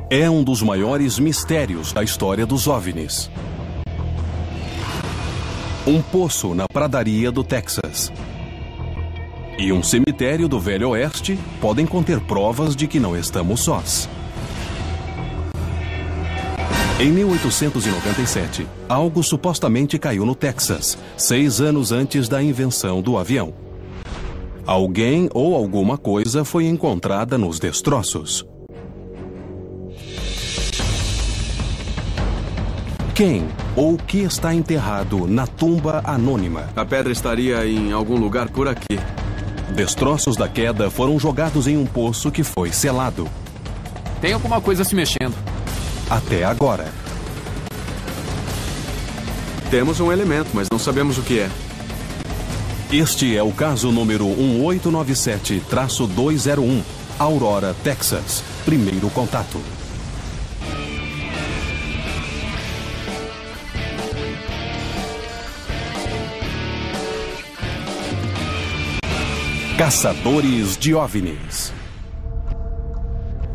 É um dos maiores mistérios da história dos OVNIs. Um poço na pradaria do Texas e um cemitério do Velho Oeste podem conter provas de que não estamos sós. Em 1897, algo supostamente caiu no Texas, 6 anos antes da invenção do avião. Alguém ou alguma coisa foi encontrada nos destroços. Quem ou o que está enterrado na tumba anônima? A pedra estaria em algum lugar por aqui. Destroços da queda foram jogados em um poço que foi selado. Tem alguma coisa se mexendo. Até agora. Temos um elemento, mas não sabemos o que é. Este é o caso número 1897-201, Aurora, Texas. Primeiro contato. Caçadores de OVNIs.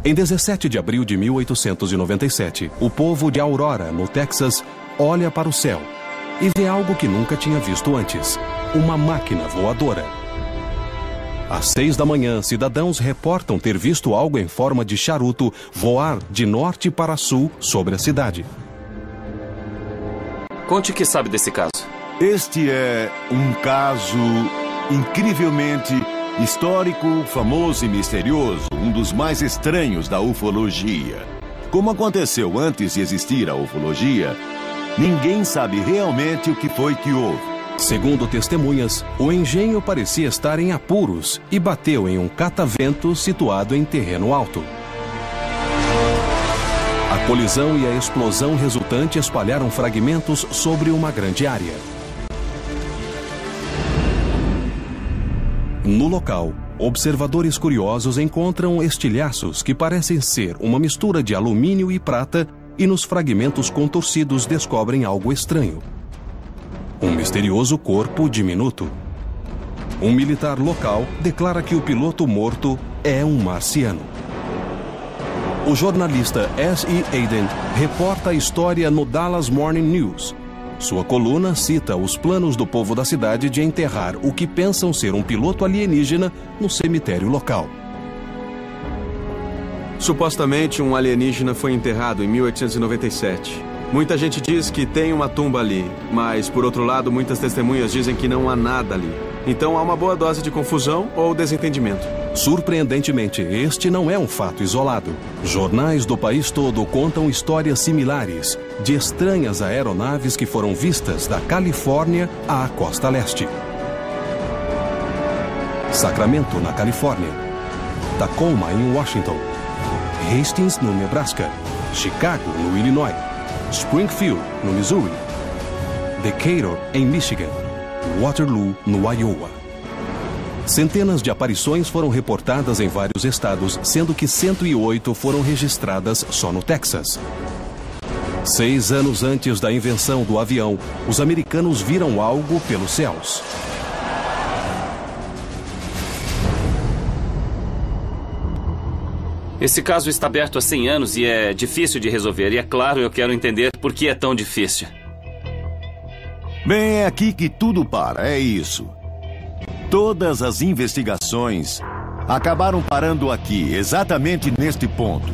Em 17 de abril de 1897, o povo de Aurora, no Texas, olha para o céu e vê algo que nunca tinha visto antes: uma máquina voadora. Às 6 da manhã, cidadãos reportam ter visto algo em forma de charuto voar de norte para sul sobre a cidade. Conte o que sabe desse caso. Este é um caso incrivelmente histórico, famoso e misterioso, um dos mais estranhos da ufologia. Como aconteceu antes de existir a ufologia, ninguém sabe realmente o que foi que houve. Segundo testemunhas, o engenho parecia estar em apuros e bateu em um catavento situado em terreno alto. A colisão e a explosão resultante espalharam fragmentos sobre uma grande área. No local, observadores curiosos encontram estilhaços que parecem ser uma mistura de alumínio e prata e nos fragmentos contorcidos descobrem algo estranho. Um misterioso corpo diminuto. Um militar local declara que o piloto morto é um marciano. O jornalista S.E. Aiden reporta a história no Dallas Morning News. Sua coluna cita os planos do povo da cidade de enterrar o que pensam ser um piloto alienígena no cemitério local. Supostamente um alienígena foi enterrado em 1897. Muita gente diz que tem uma tumba ali, mas, por outro lado, muitas testemunhas dizem que não há nada ali. Então há uma boa dose de confusão ou desentendimento. Surpreendentemente, este não é um fato isolado. Jornais do país todo contam histórias similares de estranhas aeronaves que foram vistas da Califórnia à costa leste. Sacramento, na Califórnia. Tacoma, em Washington. Hastings, no Nebraska. Chicago, no Illinois. Springfield, no Missouri. Decatur, em Michigan. Waterloo, no Iowa. Centenas de aparições foram reportadas em vários estados, sendo que 108 foram registradas só no Texas. 6 anos antes da invenção do avião, os americanos viram algo pelos céus. Esse caso está aberto há 100 anos e é difícil de resolver. E é claro, eu quero entender por que é tão difícil. Bem, é aqui que tudo para, é isso. Todas as investigações acabaram parando aqui, exatamente neste ponto.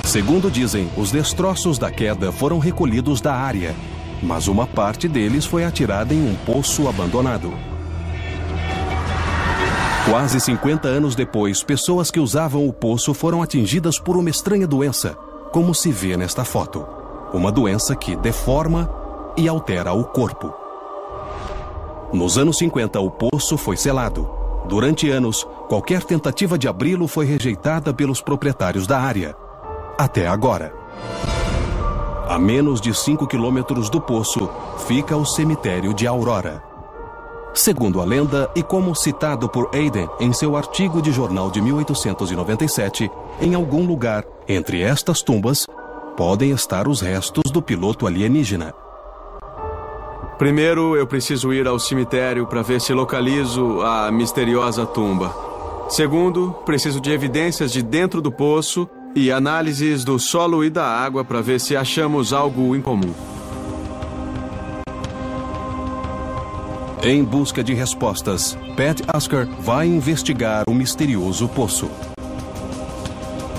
Segundo dizem, os destroços da queda foram recolhidos da área, mas uma parte deles foi atirada em um poço abandonado. Quase 50 anos depois, pessoas que usavam o poço foram atingidas por uma estranha doença, como se vê nesta foto. Uma doença que deforma e altera o corpo. Nos anos 50, o poço foi selado. Durante anos, qualquer tentativa de abri-lo foi rejeitada pelos proprietários da área. Até agora. A menos de 5 quilômetros do poço, fica o cemitério de Aurora. Segundo a lenda, e como citado por Aiden em seu artigo de jornal de 1897, em algum lugar entre estas tumbas, podem estar os restos do piloto alienígena. Primeiro, eu preciso ir ao cemitério para ver se localizo a misteriosa tumba. Segundo, preciso de evidências de dentro do poço e análises do solo e da água para ver se achamos algo em comum. Em busca de respostas, Pat Asker vai investigar o misterioso poço.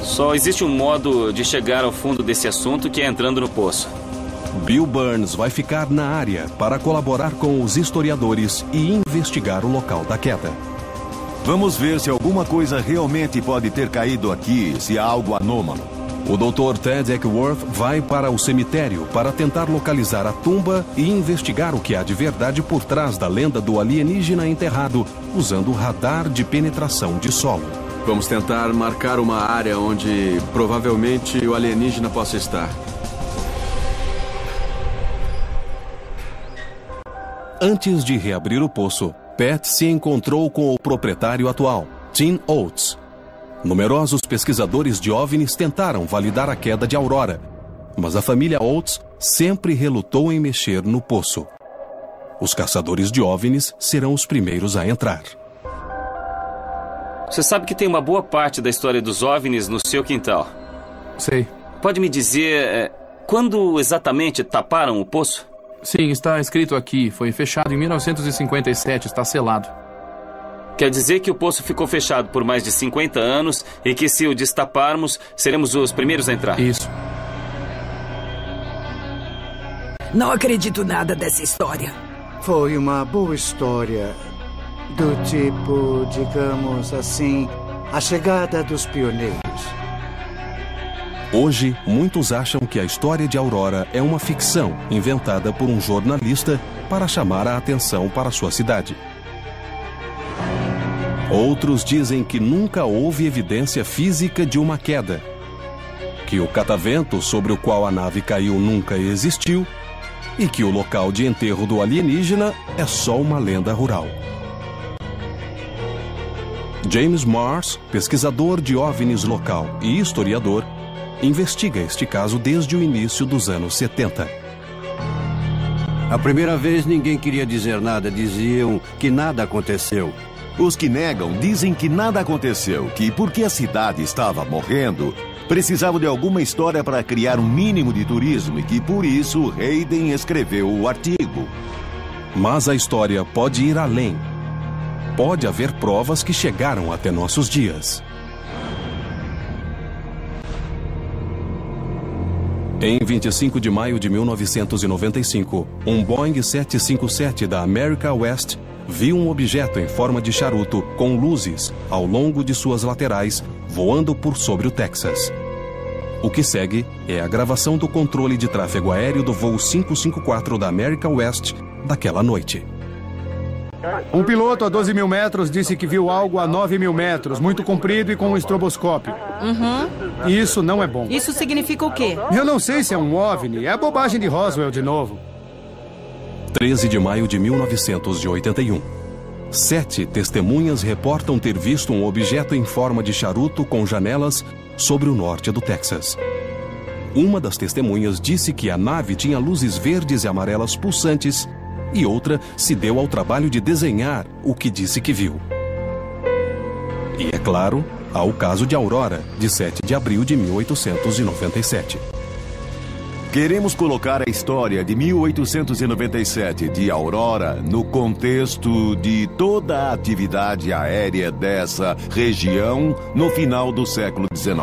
Só existe um modo de chegar ao fundo desse assunto, que é entrando no poço. Bill Burns vai ficar na área para colaborar com os historiadores e investigar o local da queda. Vamos ver se alguma coisa realmente pode ter caído aqui, se há algo anômalo. O Dr. Ted Eckworth vai para o cemitério para tentar localizar a tumba e investigar o que há de verdade por trás da lenda do alienígena enterrado, usando o radar de penetração de solo. Vamos tentar marcar uma área onde provavelmente o alienígena possa estar. Antes de reabrir o poço, Pat se encontrou com o proprietário atual, Tim Oates. Numerosos pesquisadores de OVNIs tentaram validar a queda de Aurora, mas a família Oates sempre relutou em mexer no poço. Os caçadores de OVNIs serão os primeiros a entrar. Você sabe que tem uma boa parte da história dos OVNIs no seu quintal. Sei. Pode me dizer quando exatamente taparam o poço? Sim, está escrito aqui. Foi fechado em 1957, está selado. Quer dizer que o poço ficou fechado por mais de 50 anos e que, se o destaparmos, seremos os primeiros a entrar. Isso. Não acredito nada dessa história. Foi uma boa história. Do tipo, digamos assim, a chegada dos pioneiros. Hoje, muitos acham que a história de Aurora é uma ficção inventada por um jornalista para chamar a atenção para sua cidade. Outros dizem que nunca houve evidência física de uma queda, que o catavento sobre o qual a nave caiu nunca existiu e que o local de enterro do alienígena é só uma lenda rural. James Mars, pesquisador de OVNIs local e historiador, investiga este caso desde o início dos anos 70. A primeira vez ninguém queria dizer nada, diziam que nada aconteceu. Os que negam dizem que nada aconteceu, que porque a cidade estava morrendo, precisavam de alguma história para criar um mínimo de turismo e que por isso Hayden escreveu o artigo. Mas a história pode ir além. Pode haver provas que chegaram até nossos dias. Em 25 de maio de 1995, um Boeing 757 da America West viu um objeto em forma de charuto com luzes ao longo de suas laterais voando por sobre o Texas. O que segue é a gravação do controle de tráfego aéreo do voo 554 da America West daquela noite. Um piloto a 12 mil metros disse que viu algo a 9 mil metros, muito comprido e com um estroboscópio. E isso não é bom. Isso significa o quê? Eu não sei se é um OVNI, é a bobagem de Roswell de novo. 13 de maio de 1981. 7 testemunhas reportam ter visto um objeto em forma de charuto com janelas sobre o norte do Texas. Uma das testemunhas disse que a nave tinha luzes verdes e amarelas pulsantes e outra se deu ao trabalho de desenhar o que disse que viu. E, é claro, há o caso de Aurora, de 7 de abril de 1897. Queremos colocar a história de 1897 de Aurora no contexto de toda a atividade aérea dessa região no final do século XIX.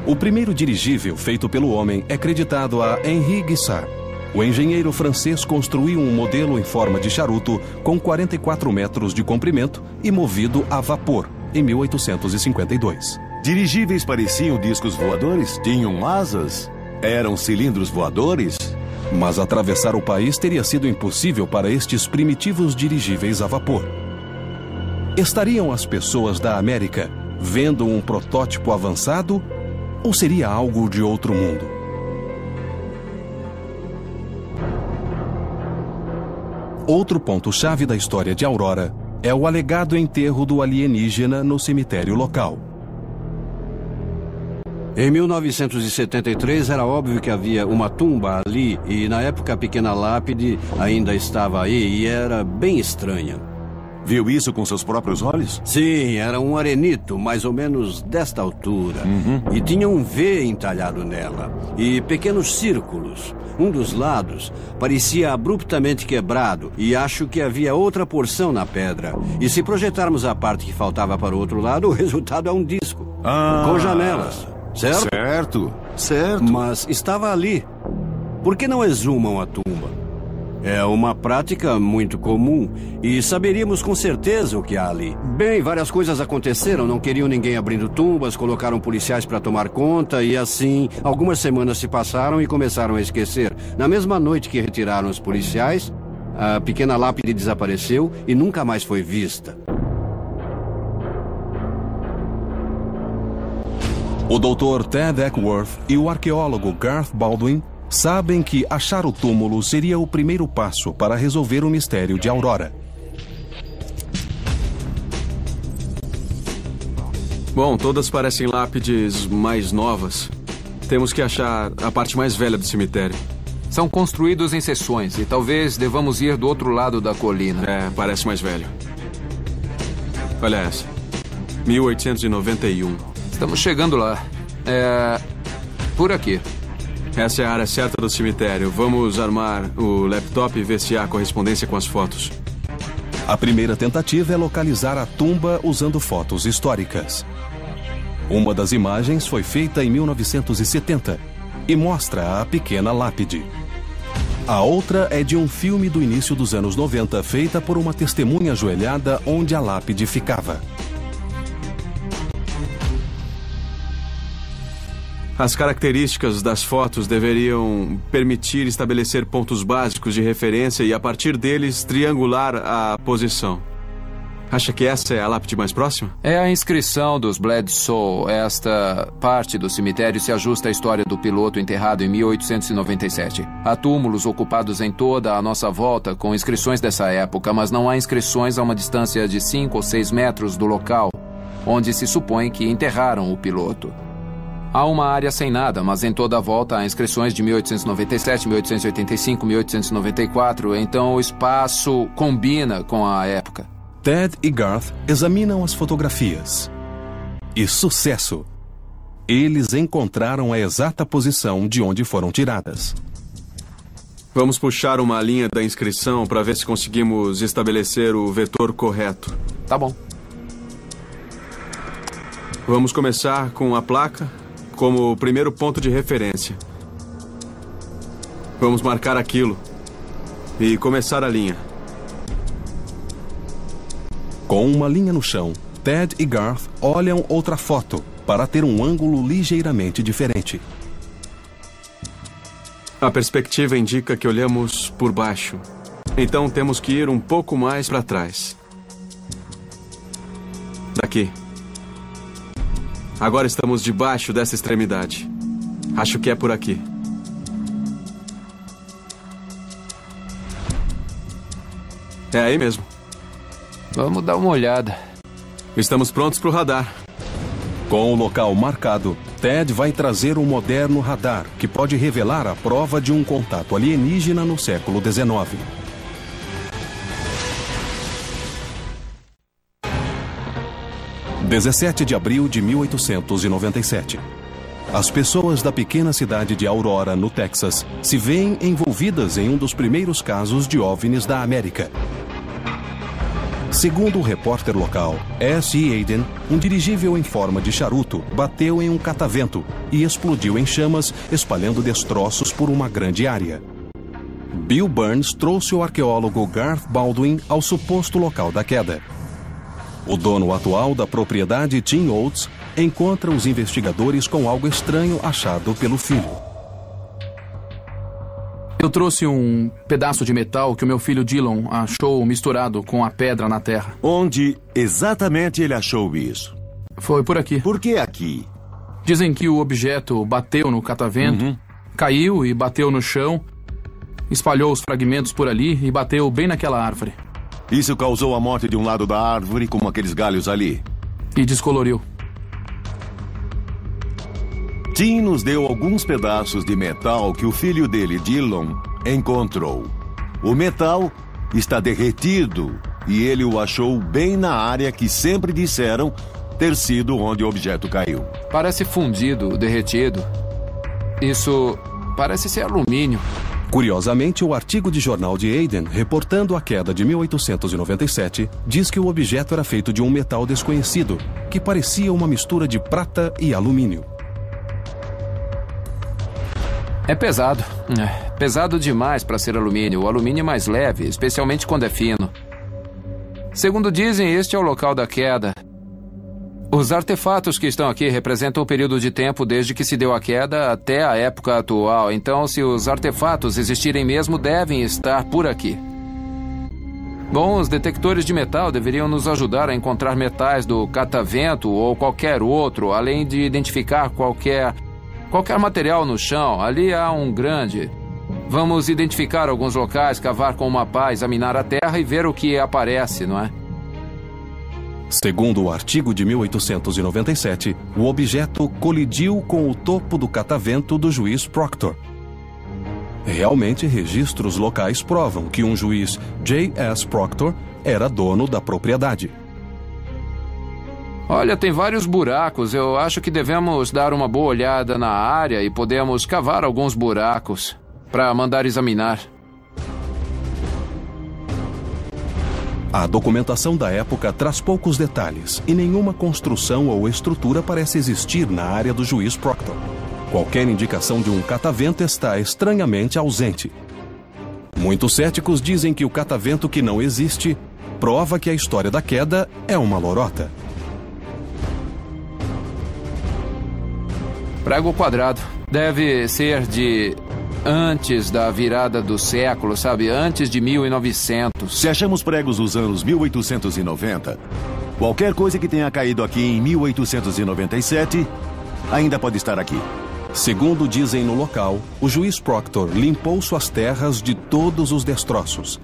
O primeiro dirigível feito pelo homem é creditado a Henri Guissard. O engenheiro francês construiu um modelo em forma de charuto com 44 metros de comprimento e movido a vapor, em 1852. Dirigíveis pareciam discos voadores? Tinham asas? Eram cilindros voadores? Mas atravessar o país teria sido impossível para estes primitivos dirigíveis a vapor. Estariam as pessoas da América vendo um protótipo avançado ou seria algo de outro mundo? Outro ponto-chave da história de Aurora é o alegado enterro do alienígena no cemitério local. Em 1973 era óbvio que havia uma tumba ali e na época a pequena lápide ainda estava aí e era bem estranha. Viu isso com seus próprios olhos? Sim, era um arenito, mais ou menos desta altura. E tinha um V entalhado nela. E pequenos círculos. Um dos lados parecia abruptamente quebrado. E acho que havia outra porção na pedra. E se projetarmos a parte que faltava para o outro lado, o resultado é um disco. Com janelas. Certo? Certo. Mas estava ali. Por que não exumam a tumba? É uma prática muito comum e saberíamos com certeza o que há ali. Bem, várias coisas aconteceram. Não queriam ninguém abrindo tumbas, colocaram policiais para tomar conta e assim, algumas semanas se passaram e começaram a esquecer. Na mesma noite que retiraram os policiais, a pequena lápide desapareceu e nunca mais foi vista. O Dr. Ted Eckworth e o arqueólogo Garth Baldwin sabem que achar o túmulo seria o primeiro passo para resolver o mistério de Aurora. Bom, todas parecem lápides mais novas. Temos que achar a parte mais velha do cemitério. São construídos em seções e talvez devamos ir do outro lado da colina. É, parece mais velho. Olha essa. 1891. Estamos chegando lá. Por aqui. Essa é a área certa do cemitério. Vamos armar o laptop e ver se há correspondência com as fotos. A primeira tentativa é localizar a tumba usando fotos históricas. Uma das imagens foi feita em 1970 e mostra a pequena lápide. A outra é de um filme do início dos anos 90, feita por uma testemunha ajoelhada onde a lápide ficava. As características das fotos deveriam permitir estabelecer pontos básicos de referência e, a partir deles, triangular a posição. Acha que essa é a lápide mais próxima? É a inscrição dos Bledsoe. Esta parte do cemitério se ajusta à história do piloto enterrado em 1897. Há túmulos ocupados em toda a nossa volta com inscrições dessa época, mas não há inscrições a uma distância de 5 ou 6 metros do local onde se supõe que enterraram o piloto. Há uma área sem nada, mas em toda a volta há inscrições de 1897, 1885, 1894, então o espaço combina com a época. Ted e Garth examinam as fotografias. E sucesso! Eles encontraram a exata posição de onde foram tiradas. Vamos puxar uma linha da inscrição para ver se conseguimos estabelecer o vetor correto. Tá bom. Vamos começar com a placa como o primeiro ponto de referência. Vamos marcar aquilo e começar a linha. Com uma linha no chão, Ted e Garth olham outra foto para ter um ângulo ligeiramente diferente. A perspectiva indica que olhamos por baixo. Então temos que ir um pouco mais para trás. Daqui. Agora estamos debaixo dessa extremidade. Acho que é por aqui. É aí mesmo. Vamos dar uma olhada. Estamos prontos para o radar. Com o local marcado, Ted vai trazer um moderno radar que pode revelar a prova de um contato alienígena no século XIX. – 17 de abril de 1897. As pessoas da pequena cidade de Aurora, no Texas, se veem envolvidas em um dos primeiros casos de OVNIs da América. Segundo o repórter local, S.E. Aiden, um dirigível em forma de charuto bateu em um catavento e explodiu em chamas, espalhando destroços por uma grande área. Bill Burns trouxe o arqueólogo Garth Baldwin ao suposto local da queda. O dono atual da propriedade, Tim Oates, encontra os investigadores com algo estranho achado pelo filho. Eu trouxe um pedaço de metal que o meu filho Dylan achou misturado com a pedra na terra. Onde exatamente ele achou isso? Foi por aqui. Por que aqui? Dizem que o objeto bateu no catavento, caiu e bateu no chão, espalhou os fragmentos por ali e bateu bem naquela árvore. Isso causou a morte de um lado da árvore, como aqueles galhos ali. E descoloriu. Tim nos deu alguns pedaços de metal que o filho dele, Dylan, encontrou. O metal está derretido e ele o achou bem na área que sempre disseram ter sido onde o objeto caiu. Parece fundido, derretido. Isso parece ser alumínio. Curiosamente, o artigo de jornal de Aden, reportando a queda de 1897, diz que o objeto era feito de um metal desconhecido, que parecia uma mistura de prata e alumínio. É pesado. Pesado demais para ser alumínio. O alumínio é mais leve, especialmente quando é fino. Segundo dizem, este é o local da queda. Os artefatos que estão aqui representam o período de tempo desde que se deu a queda até a época atual. Então, se os artefatos existirem mesmo, devem estar por aqui. Bom, os detectores de metal deveriam nos ajudar a encontrar metais do catavento ou qualquer outro, além de identificar qualquer material no chão. Ali há um grande. Vamos identificar alguns locais, cavar com uma pá, examinar a terra e ver o que aparece, não é? Segundo o artigo de 1897, o objeto colidiu com o topo do catavento do juiz Proctor. Realmente, registros locais provam que um juiz J.S. Proctor era dono da propriedade. Olha, tem vários buracos. Eu acho que devemos dar uma boa olhada na área e podemos cavar alguns buracos para mandar examinar. A documentação da época traz poucos detalhes e nenhuma construção ou estrutura parece existir na área do juiz Proctor. Qualquer indicação de um catavento está estranhamente ausente. Muitos céticos dizem que o catavento que não existe prova que a história da queda é uma lorota. Prego quadrado. Deve ser de antes da virada do século, sabe? Antes de 1900. Se achamos pregos dos anos 1890, qualquer coisa que tenha caído aqui em 1897 ainda pode estar aqui. Segundo dizem no local, o juiz Proctor limpou suas terras de todos os destroços.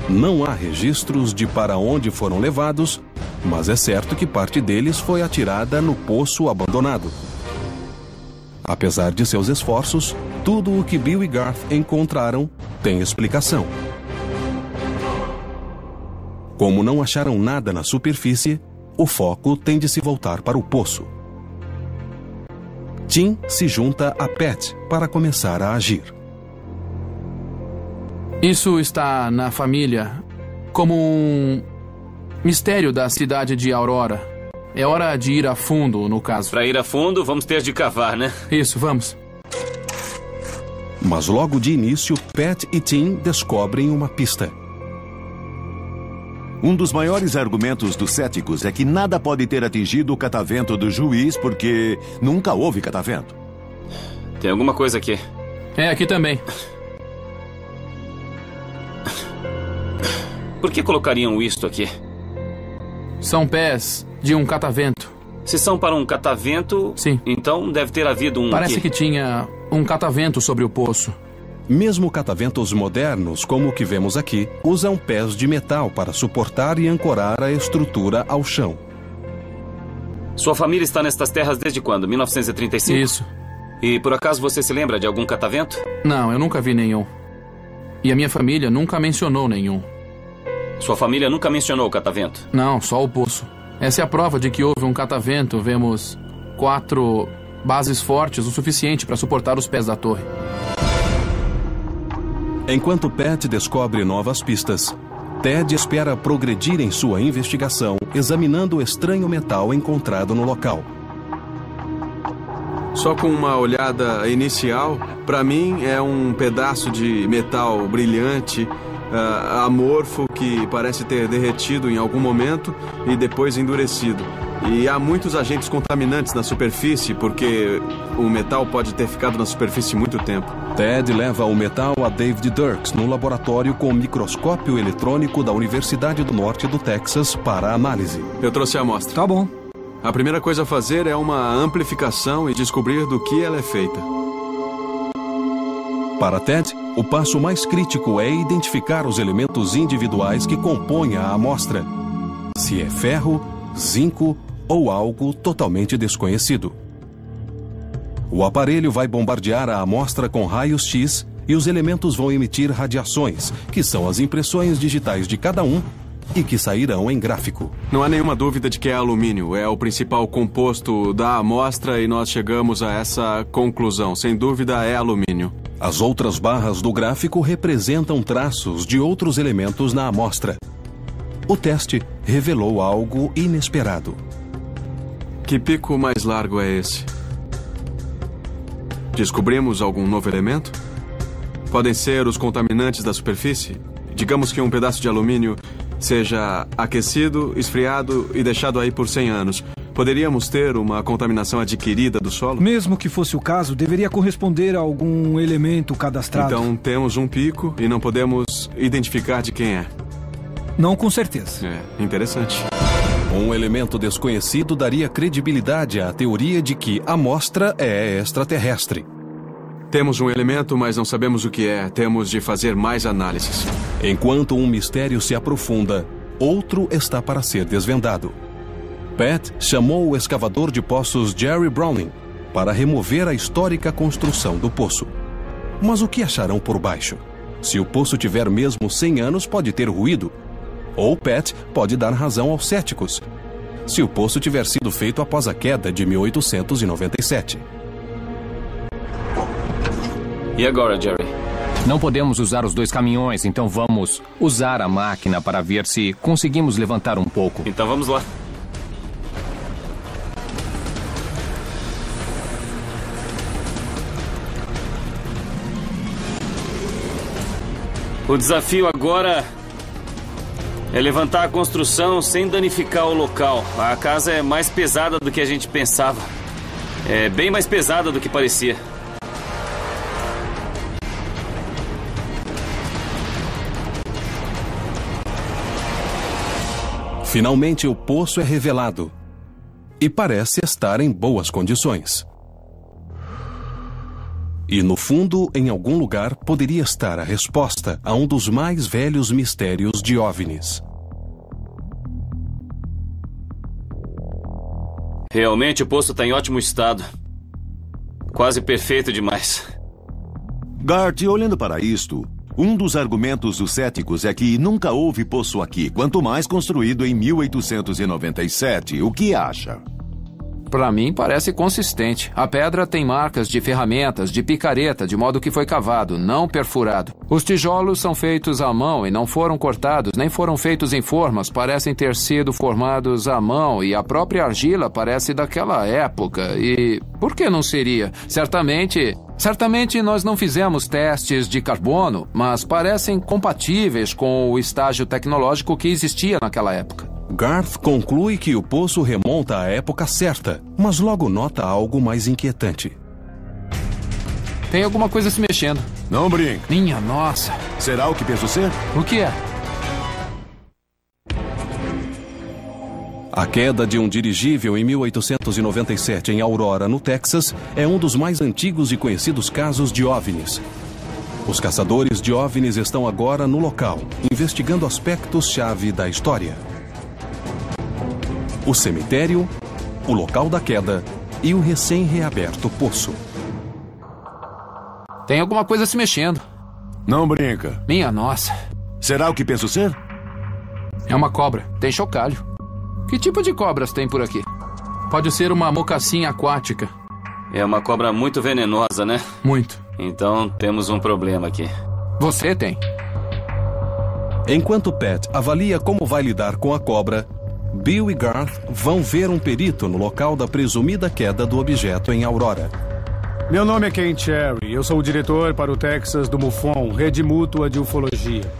Não há registros de para onde foram levados, mas é certo que parte deles foi atirada no poço abandonado. Apesar de seus esforços, tudo o que Bill e Garth encontraram tem explicação. Como não acharam nada na superfície, o foco tem de se voltar para o poço. Tim se junta a Pat para começar a agir. Isso está na família como um mistério da cidade de Aurora. É hora de ir a fundo, no caso. Para ir a fundo, vamos ter de cavar, né? Isso, vamos. Mas logo de início, Pat e Tim descobrem uma pista. Um dos maiores argumentos dos céticos é que nada pode ter atingido o catavento do juiz porque nunca houve catavento. Tem alguma coisa aqui. É, aqui também. Por que colocariam isto aqui? São pés de um catavento. Se são para um catavento, sim, então deve ter havido um... Parece que tinha um catavento sobre o poço. Mesmo cataventos modernos, como o que vemos aqui, usam pés de metal para suportar e ancorar a estrutura ao chão. Sua família está nestas terras desde quando? 1935? Isso. E por acaso você se lembra de algum catavento? Não, eu nunca vi nenhum. E a minha família nunca mencionou nenhum. Sua família nunca mencionou o catavento? Não, só o poço. Essa é a prova de que houve um catavento. Vemos 4 bases fortes o suficiente para suportar os pés da torre. Enquanto Pat descobre novas pistas, Ted espera progredir em sua investigação, examinando o estranho metal encontrado no local. Só com uma olhada inicial, para mim é um pedaço de metal brilhante, amorfo, que parece ter derretido em algum momento e depois endurecido. E há muitos agentes contaminantes na superfície, porque o metal pode ter ficado na superfície muito tempo. Ted leva o metal a David Dirks no laboratório com microscópio eletrônico da Universidade do Norte do Texas para análise. Eu trouxe a amostra. Tá bom. A primeira coisa a fazer é uma amplificação e descobrir do que ela é feita. Para Ted, o passo mais crítico é identificar os elementos individuais que compõem a amostra. Se é ferro, zinco ou algo totalmente desconhecido. O aparelho vai bombardear a amostra com raios X e os elementos vão emitir radiações, que são as impressões digitais de cada um, e que sairão em gráfico. Não há nenhuma dúvida de que é alumínio. É o principal composto da amostra e nós chegamos a essa conclusão. Sem dúvida, é alumínio. As outras barras do gráfico representam traços de outros elementos na amostra. O teste revelou algo inesperado. Que pico mais largo é esse? Descobrimos algum novo elemento? Podem ser os contaminantes da superfície? Digamos que um pedaço de alumínio seja aquecido, esfriado e deixado aí por 100 anos. Poderíamos ter uma contaminação adquirida do solo? Mesmo que fosse o caso, deveria corresponder a algum elemento cadastrado. Então temos um pico e não podemos identificar de quem é. Não com certeza. É, interessante. Um elemento desconhecido daria credibilidade à teoria de que a amostra é extraterrestre. Temos um elemento, mas não sabemos o que é. Temos de fazer mais análises. Enquanto um mistério se aprofunda, outro está para ser desvendado. Pat chamou o escavador de poços Jerry Browning para remover a histórica construção do poço. Mas o que acharão por baixo? Se o poço tiver mesmo 100 anos, pode ter ruído. Ou Pat pode dar razão aos céticos, se o poço tiver sido feito após a queda de 1897. E agora, Jerry? Não podemos usar os 2 caminhões, então vamos usar a máquina para ver se conseguimos levantar um pouco. Então vamos lá. O desafio agora é levantar a construção sem danificar o local. A casa é mais pesada do que a gente pensava. É bem mais pesada do que parecia. Finalmente o poço é revelado e parece estar em boas condições. E no fundo, em algum lugar, poderia estar a resposta a um dos mais velhos mistérios de OVNIs. Realmente o poço está em ótimo estado. Quase perfeito demais. Gart, olhando para isto, um dos argumentos dos céticos é que nunca houve poço aqui, quanto mais construído em 1897. O que acha? Para mim, parece consistente. A pedra tem marcas de ferramentas, de picareta, de modo que foi cavado, não perfurado. Os tijolos são feitos à mão e não foram cortados, nem foram feitos em formas. Parecem ter sido formados à mão e a própria argila parece daquela época. E por que não seria? Certamente nós não fizemos testes de carbono, mas parecem compatíveis com o estágio tecnológico que existia naquela época. Garth conclui que o poço remonta à época certa, mas logo nota algo mais inquietante. Tem alguma coisa se mexendo. Não brinca. Minha nossa. Será o que penso ser? O que é? A queda de um dirigível em 1897 em Aurora, no Texas, é um dos mais antigos e conhecidos casos de OVNIs. Os caçadores de OVNIs estão agora no local, investigando aspectos-chave da história. O cemitério, o local da queda e o recém-reaberto poço. Tem alguma coisa se mexendo. Não brinca. Minha nossa. Será o que penso ser? É uma cobra. Tem chocalho. Que tipo de cobras tem por aqui? Pode ser uma mocassim aquática. É uma cobra muito venenosa, né? Muito. Então temos um problema aqui. Você tem. Enquanto Pat avalia como vai lidar com a cobra, Bill e Garth vão ver um perito no local da presumida queda do objeto em Aurora. Meu nome é Ken Cherry. Eu sou o diretor para o Texas do MUFON, Rede Mútua de Ufologia.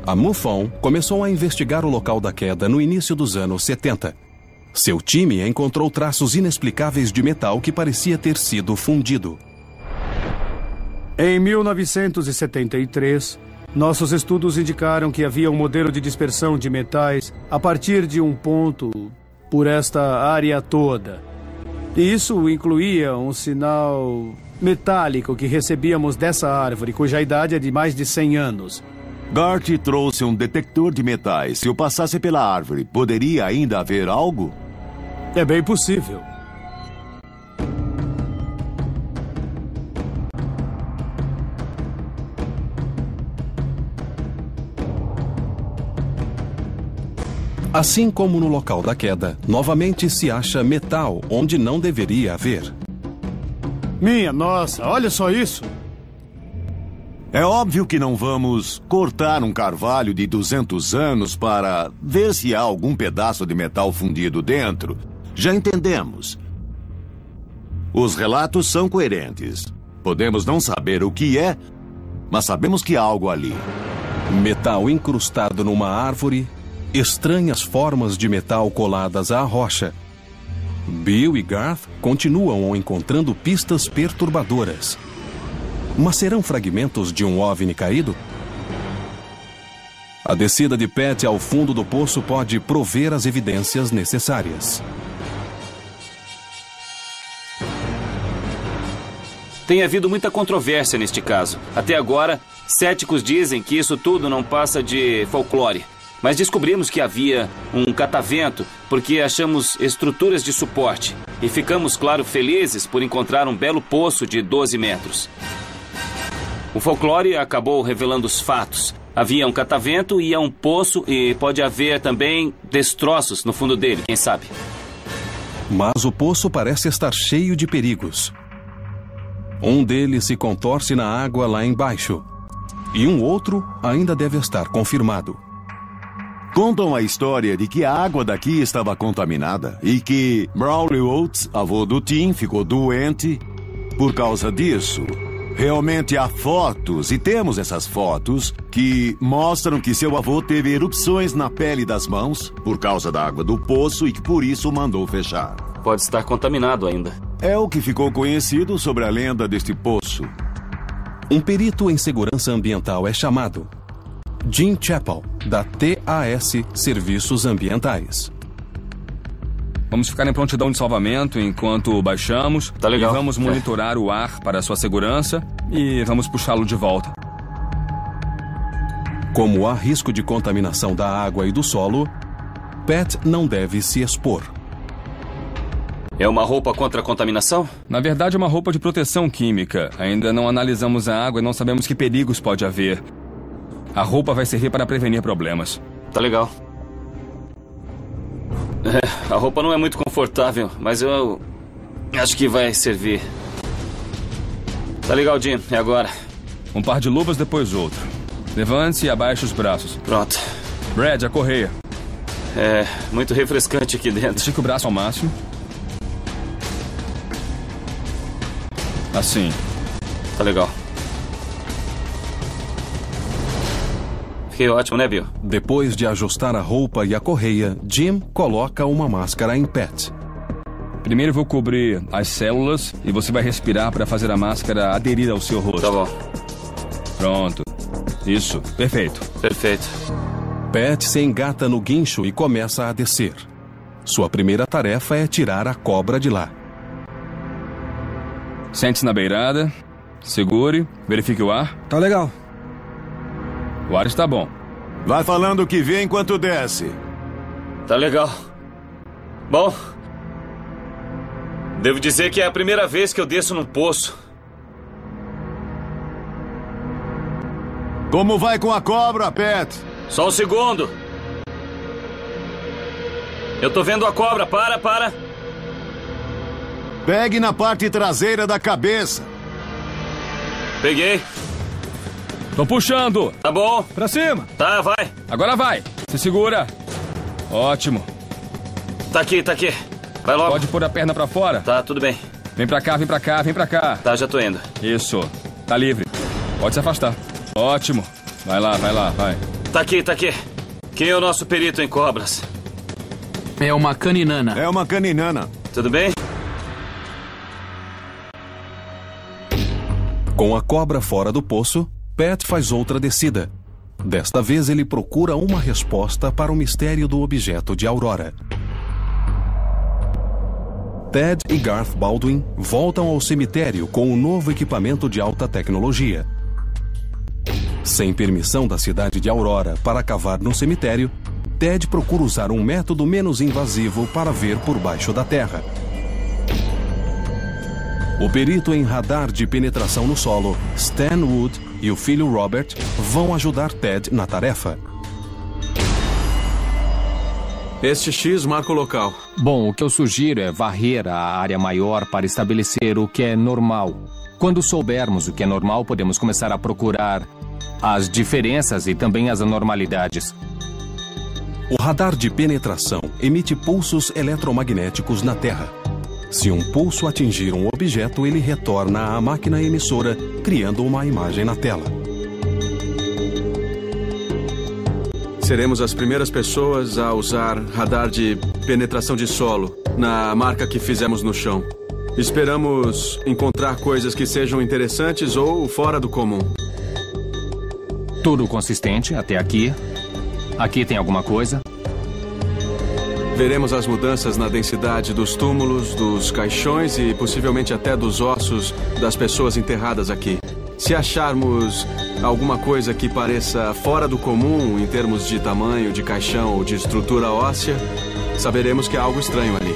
A MUFON começou a investigar o local da queda no início dos anos 70. Seu time encontrou traços inexplicáveis de metal que parecia ter sido fundido. Em 1973... nossos estudos indicaram que havia um modelo de dispersão de metais a partir de um ponto por esta área toda. E isso incluía um sinal metálico que recebíamos dessa árvore, cuja idade é de mais de 100 anos. Gart trouxe um detector de metais. Se eu passasse pela árvore, poderia ainda haver algo? É bem possível. Assim como no local da queda, novamente se acha metal onde não deveria haver. Minha nossa, olha só isso! É óbvio que não vamos cortar um carvalho de 200 anos para ver se há algum pedaço de metal fundido dentro. Já entendemos. Os relatos são coerentes. Podemos não saber o que é, mas sabemos que há algo ali. Metal incrustado numa árvore, estranhas formas de metal coladas à rocha. Bill e Garth continuam encontrando pistas perturbadoras. Mas serão fragmentos de um OVNI caído? A descida de Pat ao fundo do poço pode prover as evidências necessárias. Tem havido muita controvérsia neste caso. Até agora, céticos dizem que isso tudo não passa de folclore. Mas descobrimos que havia um catavento porque achamos estruturas de suporte. E ficamos, claro, felizes por encontrar um belo poço de 12 metros. O folclore acabou revelando os fatos. Havia um catavento e há um poço e pode haver também destroços no fundo dele, quem sabe. Mas o poço parece estar cheio de perigos. Um deles se contorce na água lá embaixo. E um outro ainda deve estar confirmado. Contam a história de que a água daqui estava contaminada e que Brawley Oates, avô do Tim, ficou doente por causa disso. Realmente há fotos, e temos essas fotos, que mostram que seu avô teve erupções na pele das mãos por causa da água do poço e que por isso mandou fechar. Pode estar contaminado ainda. É o que ficou conhecido sobre a lenda deste poço. Um perito em segurança ambiental é chamado. Jim Chappell, da TAS Serviços Ambientais. Vamos ficar em prontidão de salvamento enquanto baixamos. Tá legal. E vamos monitorar o ar para sua segurança e vamos puxá-lo de volta. Como há risco de contaminação da água e do solo, Pat não deve se expor. É uma roupa contra a contaminação? Na verdade, é uma roupa de proteção química. Ainda não analisamos a água e não sabemos que perigos pode haver. A roupa vai servir para prevenir problemas. Tá legal. A roupa não é muito confortável, mas eu acho que vai servir. Tá legal, Jim. É agora. Um par de luvas, depois outro. Levante-se e abaixe os braços. Pronto. Brad, a correia. É muito refrescante aqui dentro. Estique o braço ao máximo. Assim. Tá legal. Fiquei ótimo, né, Bill? Depois de ajustar a roupa e a correia, Jim coloca uma máscara em Pat. Primeiro vou cobrir as células e você vai respirar para fazer a máscara aderir ao seu rosto. Tá bom. Pronto. Isso. Perfeito. Perfeito. Pat se engata no guincho e começa a descer. Sua primeira tarefa é tirar a cobra de lá. Sente-se na beirada. Segure. Verifique o ar. Tá legal. O ar está bom. Vai falando o que vê enquanto desce. Tá legal. Bom, devo dizer que é a primeira vez que eu desço num poço. Como vai com a cobra, Pat? Só um segundo. Eu tô vendo a cobra. Para. Pegue na parte traseira da cabeça. Peguei. Tô puxando. Tá bom. Pra cima. Tá, vai. Agora vai. Se segura. Ótimo. Tá aqui. Vai logo. Pode pôr a perna pra fora? Tá, tudo bem. Vem pra cá. Tá, já tô indo. Isso. Tá livre. Pode se afastar. Ótimo. Vai lá, vai. Tá aqui. Quem é o nosso perito em cobras? É uma caninana. É uma caninana. Tudo bem? Com a cobra fora do poço, Pat faz outra descida. Desta vez ele procura uma resposta para o mistério do objeto de Aurora. Ted e Garth Baldwin voltam ao cemitério com um novo equipamento de alta tecnologia. Sem permissão da cidade de Aurora para cavar no cemitério, Ted procura usar um método menos invasivo para ver por baixo da terra. O perito em radar de penetração no solo, Stan Wood, e o filho Robert vão ajudar Ted na tarefa. Este X marca o local. Bom, o que eu sugiro é varrer a área maior para estabelecer o que é normal. Quando soubermos o que é normal, podemos começar a procurar as diferenças e também as anormalidades. O radar de penetração emite pulsos eletromagnéticos na Terra. Se um pulso atingir um objeto, ele retorna à máquina emissora, criando uma imagem na tela. Seremos as primeiras pessoas a usar radar de penetração de solo na marca que fizemos no chão. Esperamos encontrar coisas que sejam interessantes ou fora do comum. Tudo consistente até aqui. Aqui tem alguma coisa? Veremos as mudanças na densidade dos túmulos, dos caixões e possivelmente até dos ossos das pessoas enterradas aqui. Se acharmos alguma coisa que pareça fora do comum em termos de tamanho, de caixão ou de estrutura óssea, saberemos que há algo estranho ali.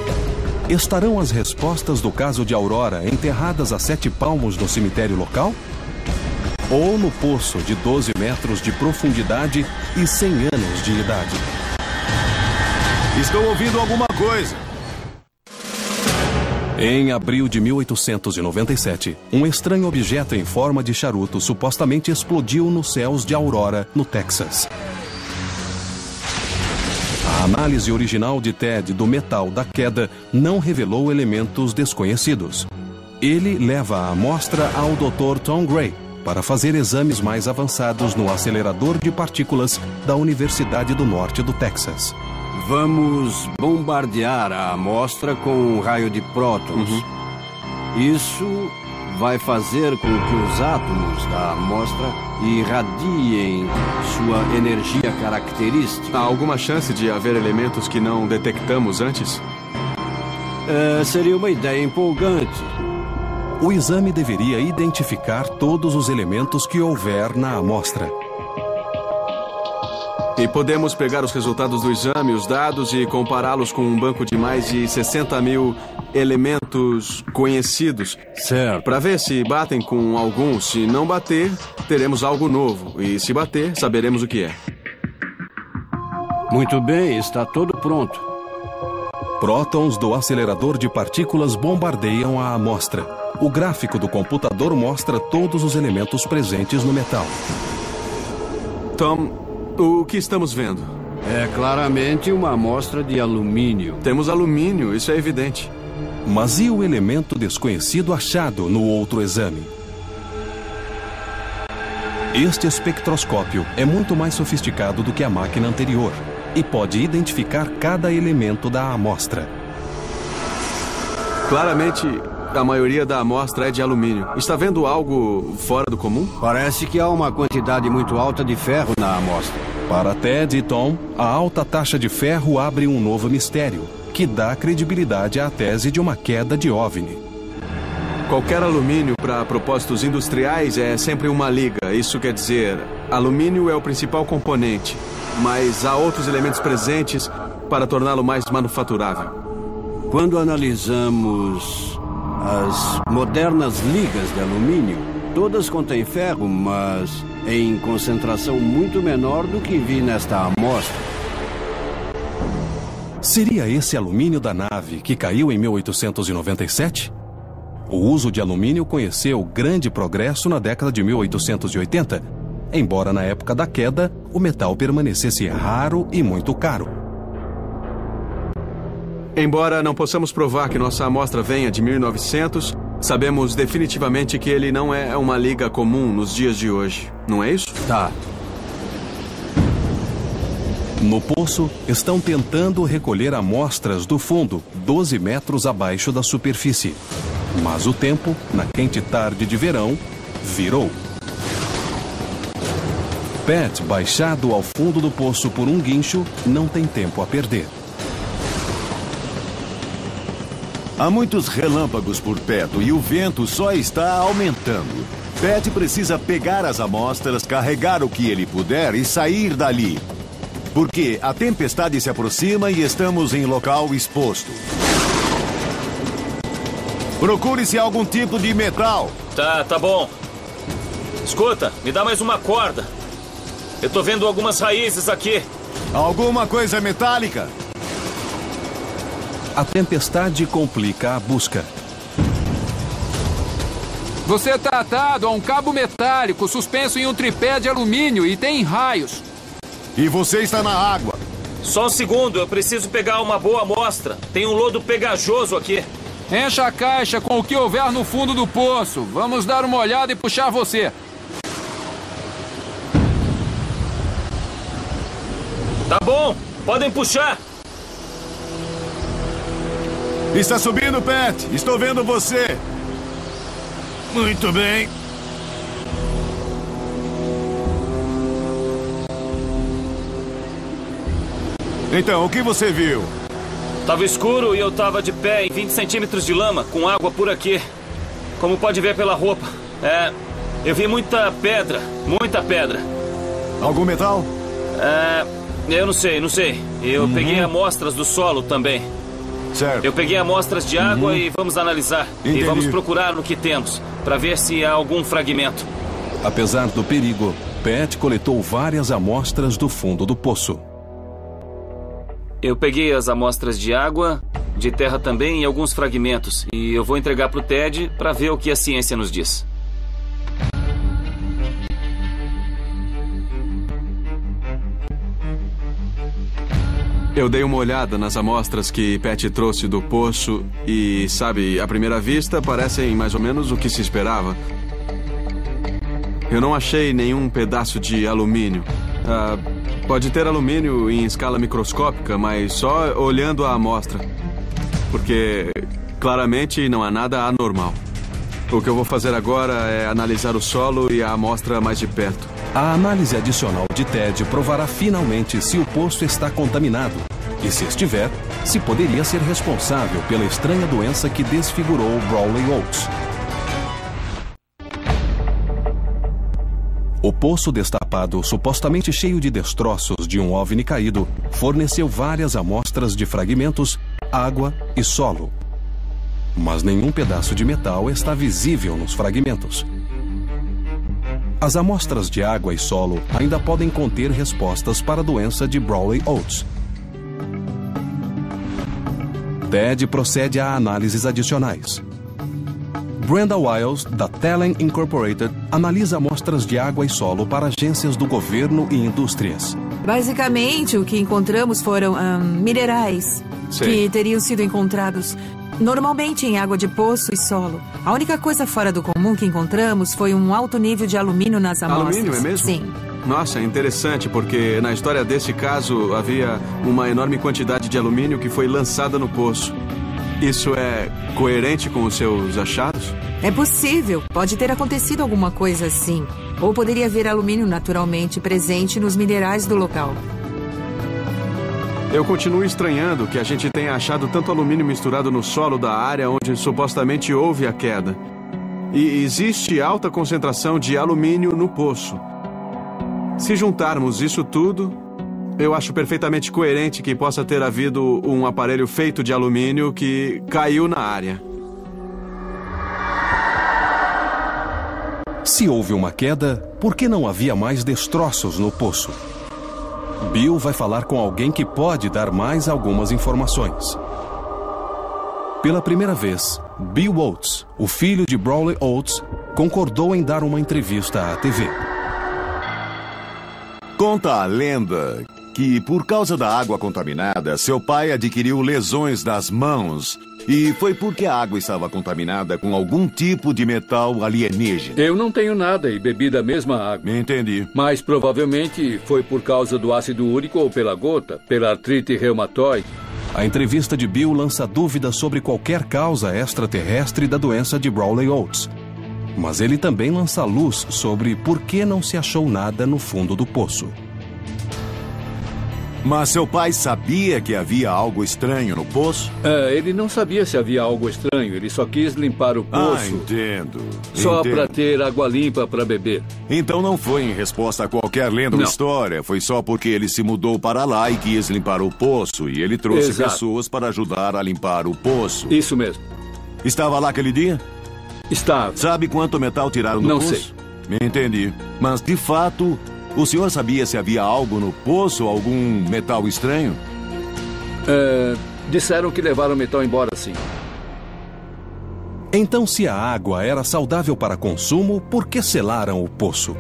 Estarão as respostas do caso de Aurora enterradas a 7 palmos no cemitério local? Ou no poço de 12 metros de profundidade e 100 anos de idade? Estou ouvindo alguma coisa. Em abril de 1897, um estranho objeto em forma de charuto supostamente explodiu nos céus de Aurora, no Texas. A análise original de Ted do metal da queda não revelou elementos desconhecidos. Ele leva a amostra ao Dr. Tom Gray para fazer exames mais avançados no acelerador de partículas da Universidade do Norte do Texas. Vamos bombardear a amostra com um raio de prótons. Isso vai fazer com que os átomos da amostra irradiem sua energia característica. Há alguma chance de haver elementos que não detectamos antes? Seria uma ideia empolgante. O exame deveria identificar todos os elementos que houver na amostra. E podemos pegar os resultados do exame, os dados, e compará-los com um banco de mais de 60 mil elementos conhecidos. Certo. Para ver se batem com algum. Se não bater, teremos algo novo. E se bater, saberemos o que é. Muito bem, está tudo pronto. Prótons do acelerador de partículas bombardeiam a amostra. O gráfico do computador mostra todos os elementos presentes no metal. Tom, o que estamos vendo? É claramente uma amostra de alumínio. Temos alumínio, isso é evidente. Mas e o elemento desconhecido achado no outro exame? Este espectroscópio é muito mais sofisticado do que a máquina anterior e pode identificar cada elemento da amostra. Claramente, a maioria da amostra é de alumínio. Está vendo algo fora do comum? Parece que há uma quantidade muito alta de ferro na amostra. Para Ted e Tom, a alta taxa de ferro abre um novo mistério, que dá credibilidade à tese de uma queda de OVNI. Qualquer alumínio para propósitos industriais é sempre uma liga. Isso quer dizer, alumínio é o principal componente, mas há outros elementos presentes para torná-lo mais manufaturável. Quando analisamos as modernas ligas de alumínio, todas contêm ferro, mas em concentração muito menor do que vi nesta amostra. Seria esse alumínio da nave que caiu em 1897? O uso de alumínio conheceu grande progresso na década de 1880, embora na época da queda o metal permanecesse raro e muito caro. Embora não possamos provar que nossa amostra venha de 1900, sabemos definitivamente que ele não é uma liga comum nos dias de hoje. Não é isso? Tá. No poço, estão tentando recolher amostras do fundo, 12 metros abaixo da superfície. Mas o tempo, na quente tarde de verão, virou. Pat, baixado ao fundo do poço por um guincho, não tem tempo a perder. Há muitos relâmpagos por perto e o vento só está aumentando. Pat precisa pegar as amostras, carregar o que ele puder e sair dali. Porque a tempestade se aproxima e estamos em local exposto. Procure-se algum tipo de metal. Tá bom. Escuta, me dá mais uma corda. Eu tô vendo algumas raízes aqui. Alguma coisa metálica? A tempestade complica a busca. Você está atado a um cabo metálico suspenso em um tripé de alumínio e tem raios. E você está na água. Só um segundo, eu preciso pegar uma boa amostra. Tem um lodo pegajoso aqui. Encha a caixa com o que houver no fundo do poço. Vamos dar uma olhada e puxar você. Tá bom, podem puxar. Está subindo, Pat. Estou vendo você. Muito bem. Então, o que você viu? Tava escuro e eu tava de pé em 20 centímetros de lama, com água por aqui. Como pode ver pela roupa. Eu vi muita pedra, muita pedra. Algum metal? Eu não sei. Eu peguei amostras do solo também. Certo. Eu peguei amostras de água e vamos analisar. Entendi. E vamos procurar no que temos, para ver se há algum fragmento. Apesar do perigo, Pat coletou várias amostras do fundo do poço. Eu peguei as amostras de água, de terra também e alguns fragmentos. E eu vou entregar para o Ted para ver o que a ciência nos diz. Eu dei uma olhada nas amostras que Pat trouxe do poço e, sabe, à primeira vista parecem mais ou menos o que se esperava. Eu não achei nenhum pedaço de alumínio. Pode ter alumínio em escala microscópica, mas só olhando a amostra. Porque claramente não há nada anormal. O que eu vou fazer agora é analisar o solo e a amostra mais de perto. A análise adicional de Ted provará finalmente se o poço está contaminado. E se estiver, se poderia ser responsável pela estranha doença que desfigurou Brawley Oats. O poço destapado, supostamente cheio de destroços de um OVNI caído, forneceu várias amostras de fragmentos, água e solo. Mas nenhum pedaço de metal está visível nos fragmentos. As amostras de água e solo ainda podem conter respostas para a doença de Brawley Oats. Ted procede a análises adicionais. Brenda Wiles, da Telen Incorporated, analisa amostras de água e solo para agências do governo e indústrias. Basicamente, o que encontramos foram minerais que teriam sido encontrados normalmente em água de poço e solo. A única coisa fora do comum que encontramos foi um alto nível de alumínio nas amostras. Alumínio, é mesmo? Sim. Nossa, é interessante, porque na história desse caso havia uma enorme quantidade de alumínio que foi lançada no poço. Isso é coerente com os seus achados? É possível. Pode ter acontecido alguma coisa assim. Ou poderia haver alumínio naturalmente presente nos minerais do local. Eu continuo estranhando que a gente tenha achado tanto alumínio misturado no solo da área onde supostamente houve a queda. E existe alta concentração de alumínio no poço. Se juntarmos isso tudo, eu acho perfeitamente coerente que possa ter havido um aparelho feito de alumínio que caiu na área. Se houve uma queda, por que não havia mais destroços no poço? Bill vai falar com alguém que pode dar mais algumas informações. Pela primeira vez, Bill Oates, o filho de Brawley Oats, concordou em dar uma entrevista à TV. Conta a lenda que, por causa da água contaminada, seu pai adquiriu lesões nas mãos. E foi porque a água estava contaminada com algum tipo de metal alienígena. Eu não tenho nada e bebi da mesma água. Entendi. Mas provavelmente foi por causa do ácido úrico ou pela gota, pela artrite reumatoide. A entrevista de Bill lança dúvidas sobre qualquer causa extraterrestre da doença de Brawley Oats. Mas ele também lança luz sobre por que não se achou nada no fundo do poço. Mas seu pai sabia que havia algo estranho no poço? Ele não sabia se havia algo estranho. Ele só quis limpar o poço. Entendo. Só para ter água limpa para beber. Então não foi em resposta a qualquer lenda ou história. Foi só porque ele se mudou para lá e quis limpar o poço. E ele trouxe pessoas para ajudar a limpar o poço. Isso mesmo. Estava lá aquele dia? Estava. Sabe quanto metal tiraram do poço? Não sei. Entendi. Mas, de fato, o senhor sabia se havia algo no poço, algum metal estranho? Disseram que levaram o metal embora, sim. Então, se a água era saudável para consumo, por que selaram o poço?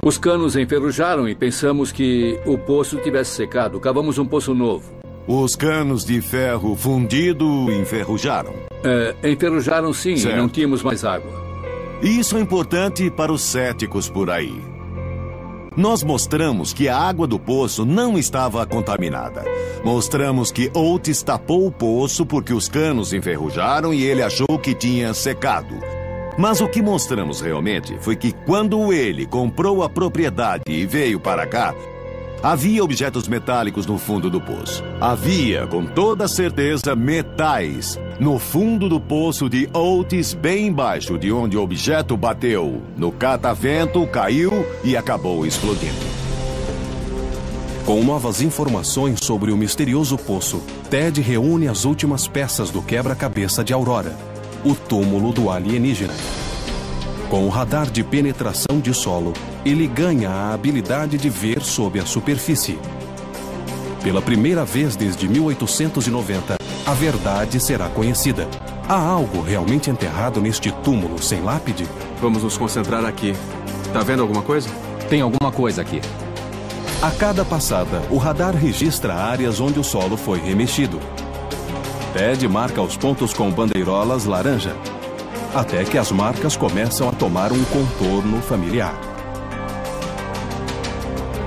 Os canos enferrujaram e pensamos que o poço tivesse secado. Cavamos um poço novo. Os canos de ferro fundido enferrujaram. Enferrujaram sim, e não tínhamos mais água. Isso é importante para os céticos por aí. Nós mostramos que a água do poço não estava contaminada. Mostramos que Otis tapou o poço porque os canos enferrujaram e ele achou que tinha secado. Mas o que mostramos realmente foi que quando ele comprou a propriedade e veio para cá, havia objetos metálicos no fundo do poço. Havia, com toda certeza, metais no fundo do poço de Otis, bem embaixo de onde o objeto bateu. No catavento, caiu e acabou explodindo. Com novas informações sobre o misterioso poço, Ted reúne as últimas peças do quebra-cabeça de Aurora, o túmulo do alienígena. Com o radar de penetração de solo, ele ganha a habilidade de ver sob a superfície. Pela primeira vez desde 1890, a verdade será conhecida. Há algo realmente enterrado neste túmulo sem lápide? Vamos nos concentrar aqui. Tá vendo alguma coisa? Tem alguma coisa aqui. A cada passada, o radar registra áreas onde o solo foi remexido. Ted marca os pontos com bandeirolas laranja, até que as marcas começam a tomar um contorno familiar.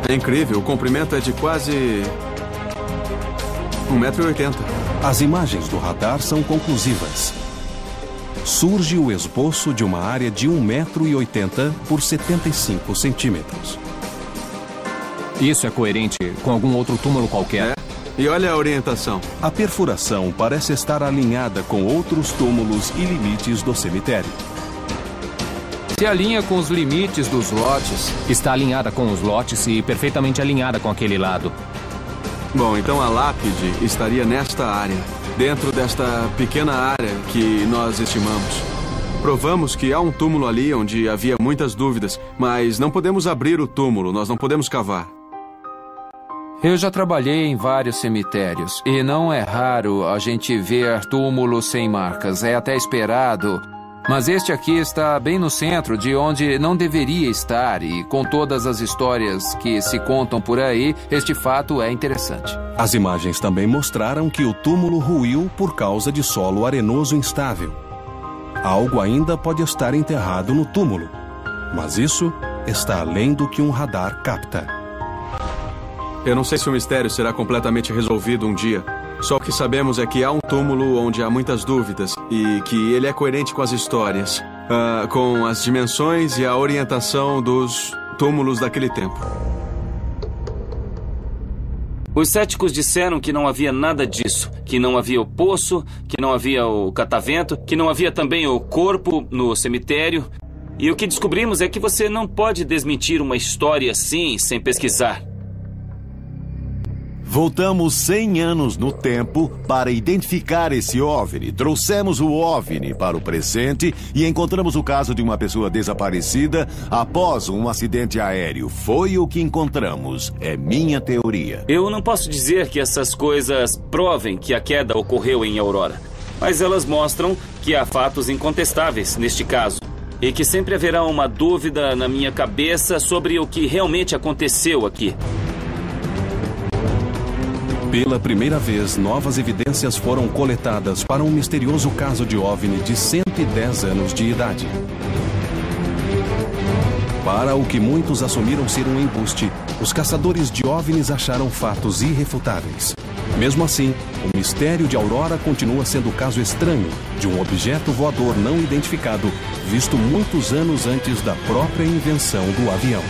É incrível, o comprimento é de quase 1,80 m. As imagens do radar são conclusivas. Surge o esboço de uma área de 1,80 m por 75 centímetros. Isso é coerente com algum outro túmulo qualquer? E olha a orientação. A perfuração parece estar alinhada com outros túmulos e limites do cemitério. Se alinha com os limites dos lotes. Está alinhada com os lotes e perfeitamente alinhada com aquele lado. Bom, então a lápide estaria nesta área, dentro desta pequena área que nós estimamos. Provamos que há um túmulo ali onde havia muitas dúvidas, mas não podemos abrir o túmulo, nós não podemos cavar. Eu já trabalhei em vários cemitérios e não é raro a gente ver túmulos sem marcas. É até esperado. Mas este aqui está bem no centro de onde não deveria estar e com todas as histórias que se contam por aí, este fato é interessante. As imagens também mostraram que o túmulo ruiu por causa de solo arenoso instável. Algo ainda pode estar enterrado no túmulo, mas isso está além do que um radar capta. Eu não sei se o mistério será completamente resolvido um dia. Só o que sabemos é que há um túmulo onde há muitas dúvidas e que ele é coerente com as histórias, com as dimensões e a orientação dos túmulos daquele tempo. Os céticos disseram que não havia nada disso, que não havia o poço, que não havia o catavento, que não havia também o corpo no cemitério. E o que descobrimos é que você não pode desmentir uma história assim sem pesquisar. Voltamos 100 anos no tempo para identificar esse OVNI. Trouxemos o OVNI para o presente e encontramos o caso de uma pessoa desaparecida após um acidente aéreo. Foi o que encontramos. É minha teoria. Eu não posso dizer que essas coisas provem que a queda ocorreu em Aurora, mas elas mostram que há fatos incontestáveis neste caso e que sempre haverá uma dúvida na minha cabeça sobre o que realmente aconteceu aqui. Pela primeira vez, novas evidências foram coletadas para um misterioso caso de OVNI de 110 anos de idade. Para o que muitos assumiram ser um embuste, os caçadores de OVNIs acharam fatos irrefutáveis. Mesmo assim, o mistério de Aurora continua sendo o caso estranho de um objeto voador não identificado, visto muitos anos antes da própria invenção do avião.